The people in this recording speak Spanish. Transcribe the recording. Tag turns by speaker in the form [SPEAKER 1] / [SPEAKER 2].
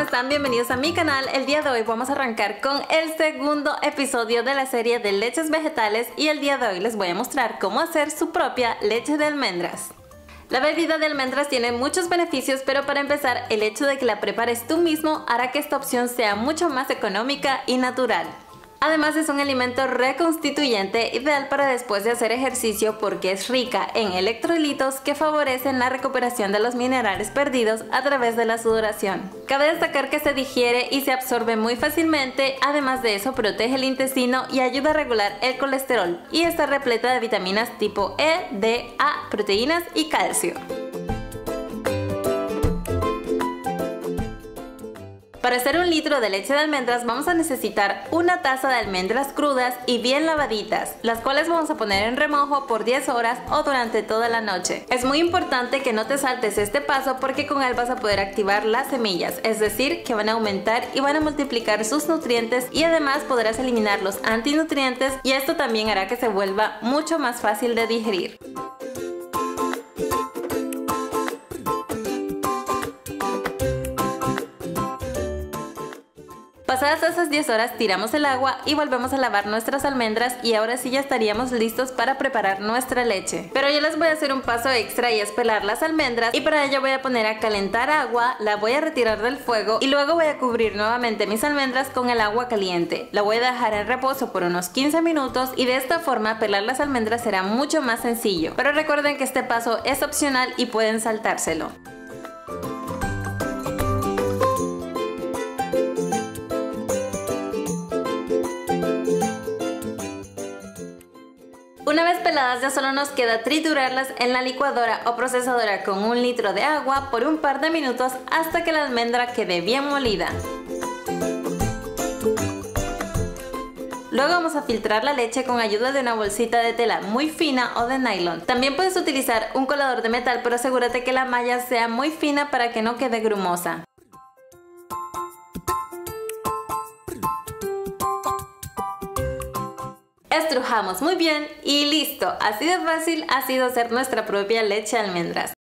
[SPEAKER 1] están? Bienvenidos a mi canal. El día de hoy vamos a arrancar con el segundo episodio de la serie de leches vegetales y el día de hoy les voy a mostrar cómo hacer su propia leche de almendras. La bebida de almendras tiene muchos beneficios, pero para empezar, el hecho de que la prepares tú mismo hará que esta opción sea mucho más económica y natural. Además es un alimento reconstituyente ideal para después de hacer ejercicio porque es rica en electrolitos que favorecen la recuperación de los minerales perdidos a través de la sudoración. Cabe destacar que se digiere y se absorbe muy fácilmente, además de eso protege el intestino y ayuda a regular el colesterol y está repleta de vitaminas tipo E, D, A, proteínas y calcio. Para hacer un litro de leche de almendras vamos a necesitar una taza de almendras crudas y bien lavaditas, las cuales vamos a poner en remojo por 10 horas o durante toda la noche. Es muy importante que no te saltes este paso porque con él vas a poder activar las semillas, es decir, que van a aumentar y van a multiplicar sus nutrientes y además podrás eliminar los antinutrientes y esto también hará que se vuelva mucho más fácil de digerir. Pasadas esas 10 horas tiramos el agua y volvemos a lavar nuestras almendras y ahora sí ya estaríamos listos para preparar nuestra leche. Pero yo les voy a hacer un paso extra y es pelar las almendras y para ello voy a poner a calentar agua, la voy a retirar del fuego y luego voy a cubrir nuevamente mis almendras con el agua caliente. La voy a dejar en reposo por unos 15 minutos y de esta forma pelar las almendras será mucho más sencillo. Pero recuerden que este paso es opcional y pueden saltárselo. Una vez peladas ya solo nos queda triturarlas en la licuadora o procesadora con 1 litro de agua por un par de minutos hasta que la almendra quede bien molida. Luego vamos a filtrar la leche con ayuda de una bolsita de tela muy fina o de nylon. También puedes utilizar un colador de metal, pero asegúrate que la malla sea muy fina para que no quede grumosa. Estrujamos muy bien y listo, así de fácil ha sido hacer nuestra propia leche de almendras.